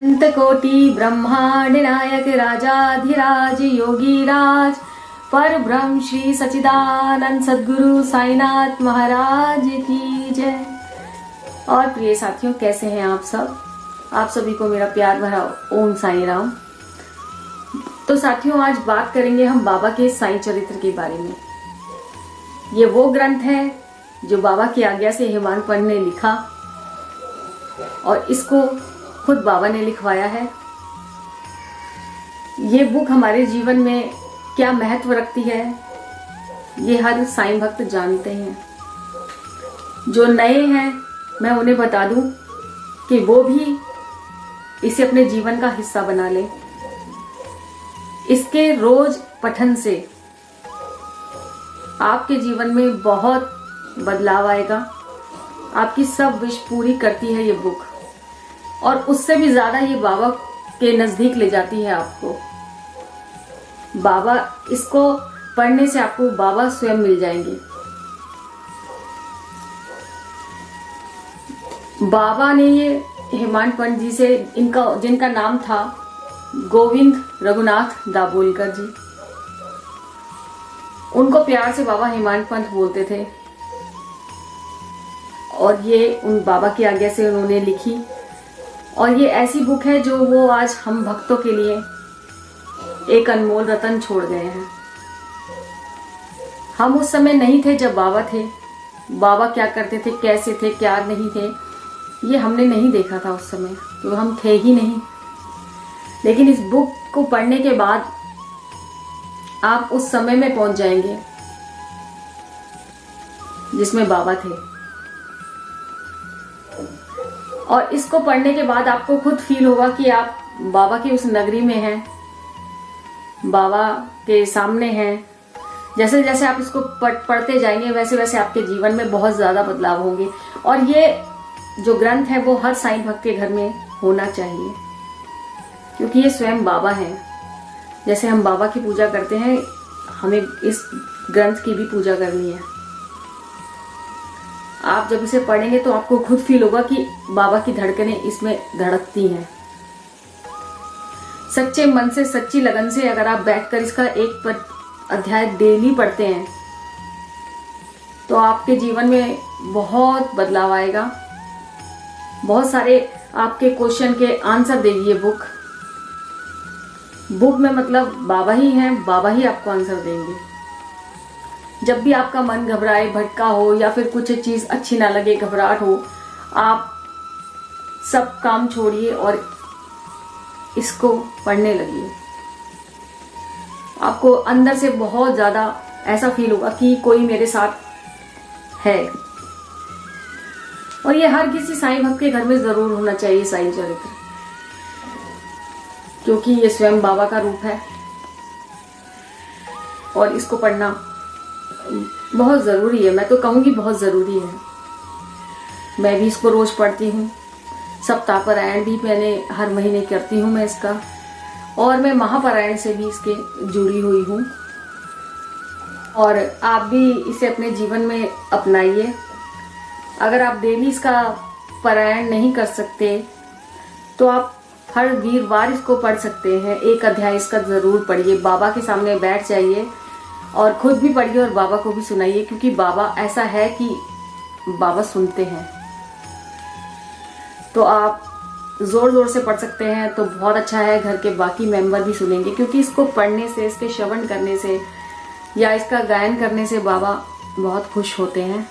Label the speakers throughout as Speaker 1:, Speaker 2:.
Speaker 1: कोटि ब्रह्मांड नायक राजाधिराज योगीराज पर ब्रह्म श्री सच्चिदानंद सद्गुरु साईनाथ महाराज की जय। और प्रिय साथियों, कैसे हैं आप सब? आप सभी को मेरा प्यार भरा ओम साई राम। तो साथियों, आज बात करेंगे हम बाबा के साईं चरित्र के बारे में। ये वो ग्रंथ है जो बाबा की आज्ञा से हेमांत पंत ने लिखा और इसको खुद बाबा ने लिखवाया है। ये बुक हमारे जीवन में क्या महत्व रखती है, ये हर साईं भक्त जानते हैं। जो नए हैं, मैं उन्हें बता दूं कि वो भी इसे अपने जीवन का हिस्सा बना लें। इसके रोज पठन से आपके जीवन में बहुत बदलाव आएगा। आपकी सब विश पूरी करती है ये बुक, और उससे भी ज्यादा ये बाबा के नजदीक ले जाती है आपको। बाबा, इसको पढ़ने से आपको बाबा स्वयं मिल जाएंगे। बाबा ने ये हेमांत पंत जी से, जिनका नाम था गोविंद रघुनाथ दाभोलकर जी, उनको प्यार से बाबा हेमांत पंत बोलते थे। और ये उन बाबा की आज्ञा से उन्होंने लिखी, और ये ऐसी बुक है जो वो आज हम भक्तों के लिए एक अनमोल रतन छोड़ गए हैं। हम उस समय नहीं थे जब बाबा थे। बाबा क्या करते थे, कैसे थे, क्या नहीं थे, ये हमने नहीं देखा था उस समय, तो हम थे ही नहीं। लेकिन इस बुक को पढ़ने के बाद आप उस समय में पहुंच जाएंगे जिसमें बाबा थे। और इसको पढ़ने के बाद आपको खुद फील होगा कि आप बाबा की उस नगरी में हैं, बाबा के सामने हैं। जैसे जैसे आप इसको पढ़ते जाएंगे, वैसे वैसे आपके जीवन में बहुत ज्यादा बदलाव होंगे। और ये जो ग्रंथ है वो हर साईं भक्त के घर में होना चाहिए, क्योंकि ये स्वयं बाबा हैं। जैसे हम बाबा की पूजा करते हैं, हमें इस ग्रंथ की भी पूजा करनी है। आप जब इसे पढ़ेंगे तो आपको खुद फील होगा कि बाबा की धड़कनें इसमें धड़कती हैं। सच्चे मन से, सच्ची लगन से अगर आप बैठकर इसका एक अध्याय डेली पढ़ते हैं तो आपके जीवन में बहुत बदलाव आएगा। बहुत सारे आपके क्वेश्चन के आंसर देगी ये बुक। बुक में मतलब बाबा ही हैं, बाबा ही आपको आंसर देंगे। जब भी आपका मन घबराए, भटका हो, या फिर कुछ चीज अच्छी ना लगे, घबराहट हो, आप सब काम छोड़िए और इसको पढ़ने लगिए। आपको अंदर से बहुत ज्यादा ऐसा फील होगा कि कोई मेरे साथ है। और ये हर किसी साईं भक्त के घर में जरूर होना चाहिए साईं चरित्र, क्योंकि ये स्वयं बाबा का रूप है। और इसको पढ़ना बहुत जरूरी है, मैं तो कहूंगी बहुत जरूरी है। मैं भी इसको रोज पढ़ती हूँ। सप्ताह पारायण भी मैंने हर महीने करती हूँ मैं इसका, और मैं महापारायण से भी इसके जुड़ी हुई हूँ। और आप भी इसे अपने जीवन में अपनाइए। अगर आप डेली इसका पारायण नहीं कर सकते तो आप हर वीरवार इसको पढ़ सकते हैं। एक अध्याय इसका जरूर पढ़िए। बाबा के सामने बैठ जाइए और खुद भी पढ़िए और बाबा को भी सुनाइए, क्योंकि बाबा ऐसा है कि बाबा सुनते हैं। तो आप जोर जोर से पढ़ सकते हैं तो बहुत अच्छा है। घर के बाकी मेंबर भी सुनेंगे, क्योंकि इसको पढ़ने से, इसके श्रवण करने से या इसका गायन करने से बाबा बहुत खुश होते हैं।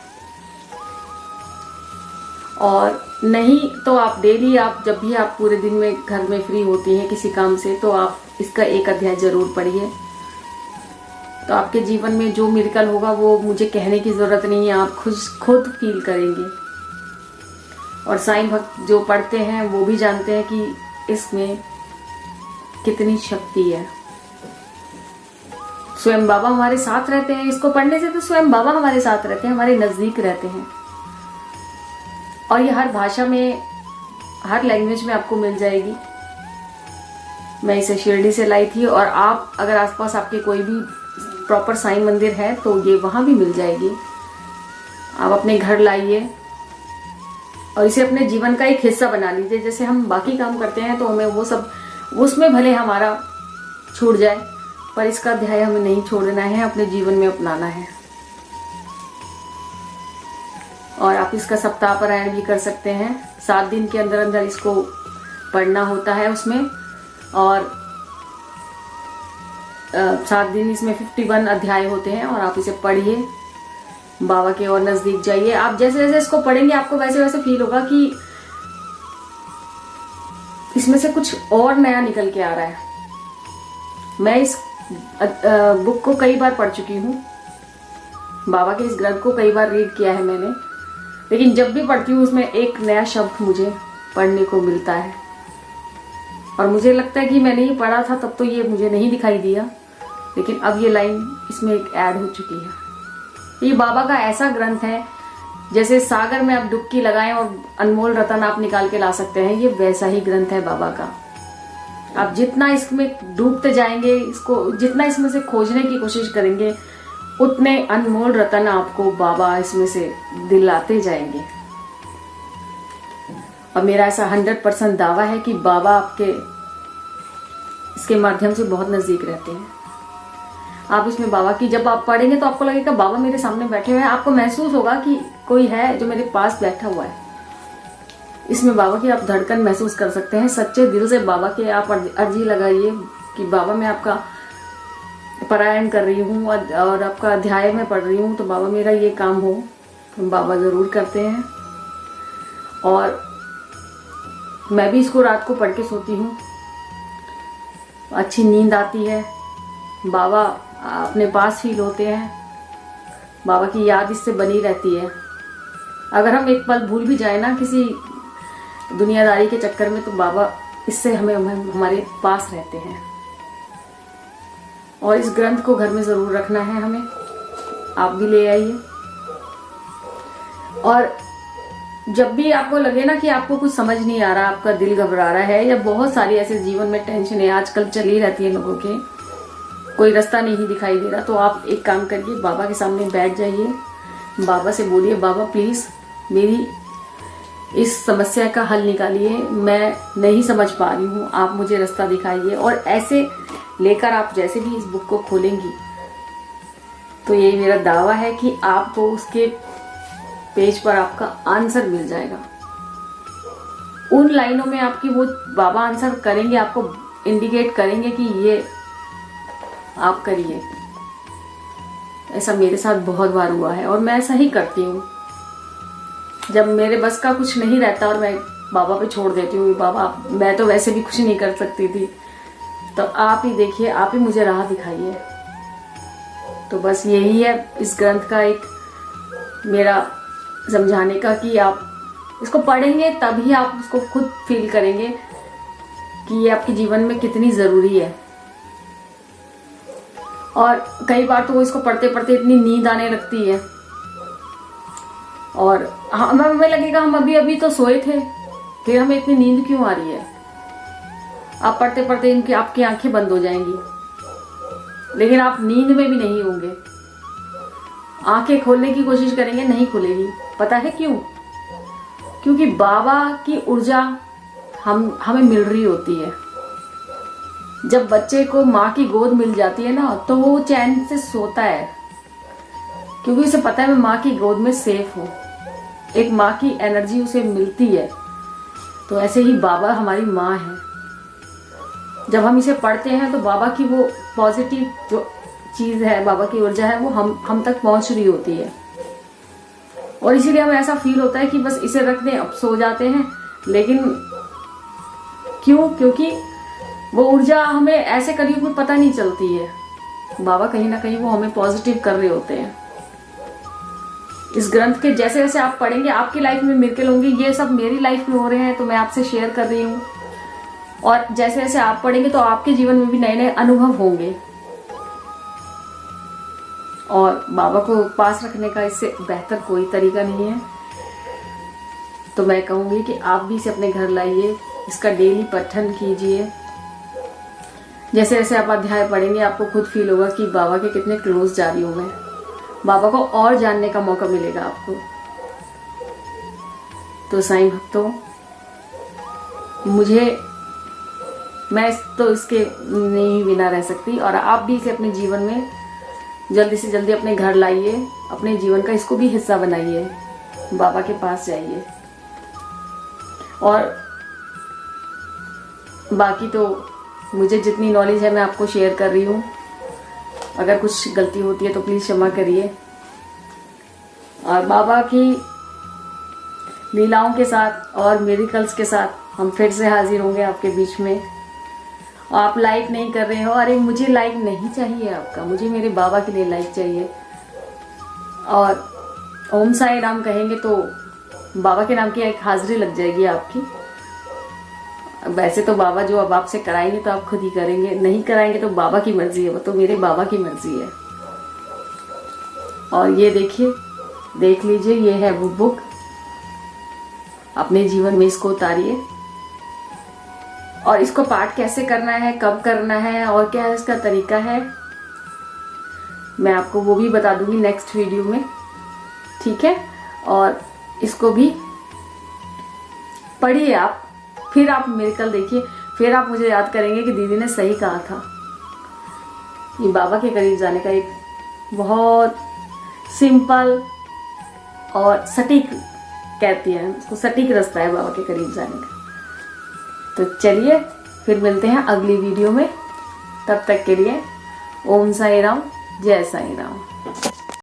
Speaker 1: और नहीं तो आप डेली, आप जब भी आप पूरे दिन में घर में फ्री होती हैं किसी काम से, तो आप इसका एक अध्याय जरूर पढ़िए। तो आपके जीवन में जो मिरेकल होगा वो मुझे कहने की जरूरत नहीं है, आप खुद फील करेंगे। और साईं भक्त जो पढ़ते हैं वो भी जानते हैं कि इसमें कितनी शक्ति है। स्वयं बाबा हमारे साथ रहते हैं। इसको पढ़ने से तो स्वयं बाबा हमारे साथ रहते हैं, हमारे नजदीक रहते हैं। और ये हर भाषा में, हर लैंग्वेज में आपको मिल जाएगी। मैं इसे शिरडी से लाई थी, और आप अगर आसपास आपके कोई भी प्रॉपर साईं मंदिर है तो ये वहां भी मिल जाएगी। आप अपने घर लाइए और इसे अपने जीवन का एक हिस्सा बना लीजिए। जैसे हम बाकी काम करते हैं तो हमें वो सब, उसमें भले हमारा छूट जाए, पर इसका अध्याय हमें नहीं छोड़ना है, अपने जीवन में अपनाना है। और आप इसका सप्ताह पारायण भी कर सकते हैं। 7 दिन के अंदर अंदर इसको पढ़ना होता है उसमें, और 7 दिन इसमें 51 अध्याय होते हैं, और आप इसे पढ़िए, बाबा के और नजदीक जाइए। आप जैसे जैसे इसको पढ़ेंगे आपको वैसे वैसे फील होगा कि इसमें से कुछ और नया निकल के आ रहा है। मैं इस बुक को कई बार पढ़ चुकी हूँ, बाबा के इस ग्रंथ को कई बार रीड किया है मैंने, लेकिन जब भी पढ़ती हूँ उसमें एक नया शब्द मुझे पढ़ने को मिलता है। और मुझे लगता है कि मैंने ये पढ़ा था तब तो ये मुझे नहीं दिखाई दिया, लेकिन अब ये लाइन इसमें एक ऐड हो चुकी है। ये बाबा का ऐसा ग्रंथ है, जैसे सागर में आप डुबकी लगाएं और अनमोल रतन आप निकाल के ला सकते हैं, ये वैसा ही ग्रंथ है बाबा का। आप जितना इसमें डूबते जाएंगे, इसको जितना इसमें से खोजने की कोशिश करेंगे, उतने अनमोल रतन आपको बाबा इसमें से दिलाते जाएंगे। और मेरा ऐसा 100% दावा है कि बाबा आपके इसके माध्यम से बहुत नजदीक रहते हैं। आप इसमें बाबा की जब आप पढ़ेंगे तो आपको लगेगा बाबा मेरे सामने बैठे हुए हैं, आपको महसूस होगा कि कोई है जो मेरे पास बैठा हुआ है। इसमें बाबा की आप धड़कन महसूस कर सकते हैं। सच्चे दिल से बाबा के आप अर्जी लगाइए कि बाबा मैं आपका पारायण कर रही हूँ और आपका अध्याय में पढ़ रही हूँ, तो बाबा मेरा ये काम हो। तो बाबा जरूर करते हैं। और मैं भी इसको रात को पढ़ के सोती हूँ, अच्छी नींद आती है, बाबा अपने पास फील होते हैं, बाबा की याद इससे बनी रहती है। अगर हम एक पल भूल भी जाए ना किसी दुनियादारी के चक्कर में, तो बाबा इससे हमें हमारे पास रहते हैं। और इस ग्रंथ को घर में जरूर रखना है हमें, आप भी ले आइए। और जब भी आपको लगे ना कि आपको कुछ समझ नहीं आ रहा, आपका दिल घबरा रहा है, या बहुत सारी ऐसे जीवन में टेंशन है आजकल चली रहती है लोगों के, कोई रास्ता नहीं दिखाई दे रहा, तो आप एक काम करिए, बाबा के सामने बैठ जाइए, बाबा से बोलिए बाबा प्लीज मेरी इस समस्या का हल निकालिए, मैं नहीं समझ पा रही हूँ, आप मुझे रास्ता दिखाइए। और ऐसे लेकर आप जैसे भी इस बुक को खोलेंगी तो ये मेरा दावा है कि आपको उसके पेज पर आपका आंसर मिल जाएगा। उन लाइनों में आपकी वो बाबा आंसर करेंगे, आपको इंडिकेट करेंगे कि ये आप करिए। ऐसा मेरे साथ बहुत बार हुआ है और मैं ऐसा ही करती हूँ। जब मेरे बस का कुछ नहीं रहता और मैं बाबा पे छोड़ देती हूँ, बाबा मैं तो वैसे भी कुछ नहीं कर सकती थी, तो आप ही देखिए, आप ही मुझे राह दिखाइए। तो बस यही है इस ग्रंथ का एक मेरा समझाने का, कि आप इसको पढ़ेंगे तभी आप उसको खुद फील करेंगे कि ये आपके जीवन में कितनी जरूरी है। और कई बार तो वो इसको पढ़ते पढ़ते इतनी नींद आने लगती है और हमें लगेगा हम अभी अभी तो सोए थे, फिर हमें इतनी नींद क्यों आ रही है। आप पढ़ते पढ़ते इनकी आपकी आंखें बंद हो जाएंगी, लेकिन आप नींद में भी नहीं होंगे। आंखें खोलने की कोशिश करेंगे, नहीं खुलेगी। पता है क्यों? क्योंकि बाबा की ऊर्जा हमें मिल रही होती है। जब बच्चे को माँ की गोद मिल जाती है ना, तो वो चैन से सोता है, क्योंकि उसे पता है मैं माँ की गोद में सेफ हूँ। एक माँ की एनर्जी उसे मिलती है। तो ऐसे ही बाबा हमारी माँ है। जब हम इसे पढ़ते हैं तो बाबा की वो पॉजिटिव जो चीज है, बाबा की ऊर्जा है, वो हम तक पहुंच रही होती है। और इसीलिए हमें ऐसा फील होता है कि बस इसे रख दें, अब सो जाते हैं। लेकिन क्यों? क्योंकि वो ऊर्जा हमें ऐसे कलयुग में पता नहीं चलती है। बाबा कहीं ना कहीं वो हमें पॉजिटिव कर रहे होते हैं। इस ग्रंथ के जैसे जैसे आप पढ़ेंगे आपकी लाइफ में मिरेकल होंगे। ये सब मेरी लाइफ में हो रहे हैं तो मैं आपसे शेयर कर रही हूँ। और जैसे जैसे आप पढ़ेंगे तो आपके जीवन में भी नए नए अनुभव होंगे। और बाबा को पास रखने का इससे बेहतर कोई तरीका नहीं है। तो मैं कहूंगी कि आप भी इसे अपने घर लाइए, इसका डेली पठन कीजिए। जैसे जैसे आप अध्याय पढ़ेंगे आपको खुद फील होगा कि बाबा के कितने क्लोज जा रही हूं मैं। बाबा को और जानने का मौका मिलेगा आपको। तो साईं भक्तों, मैं तो इसके नहीं बिना रह सकती, और आप भी इसे अपने जीवन में जल्दी से जल्दी अपने घर लाइए, अपने जीवन का इसको भी हिस्सा बनाइए, बाबा के पास जाइए। और बाकी तो मुझे जितनी नॉलेज है मैं आपको शेयर कर रही हूँ। अगर कुछ गलती होती है तो प्लीज़ क्षमा करिए। और बाबा की लीलाओं के साथ और मिरेकल्स के साथ हम फिर से हाजिर होंगे आपके बीच में। आप लाइक नहीं कर रहे हो, अरे मुझे लाइक नहीं चाहिए आपका, मुझे मेरे बाबा के लिए लाइक चाहिए। और ओम साई राम कहेंगे तो बाबा के नाम की एक हाजिरी लग जाएगी आपकी। वैसे तो बाबा जो अब आपसे कराएंगे तो आप खुद ही करेंगे, नहीं कराएंगे तो बाबा की मर्जी है, वो तो मेरे बाबा की मर्जी है। और ये देखिए, देख लीजिए, ये है वो बुक। अपने जीवन में इसको उतारिए, और इसको पाठ कैसे करना है, कब करना है और क्या इसका तरीका है, मैं आपको वो भी बता दूंगी नेक्स्ट वीडियो में, ठीक है। और इसको भी पढ़िए आप, फिर आप मिरेकल देखिए, फिर आप मुझे याद करेंगे कि दीदी ने सही कहा था। ये बाबा के करीब जाने का एक बहुत सिंपल और सटीक, कहती है उसको, सटीक रास्ता है बाबा के करीब जाने का। तो चलिए फिर मिलते हैं अगली वीडियो में, तब तक के लिए ओम साई राम, जय साई राम।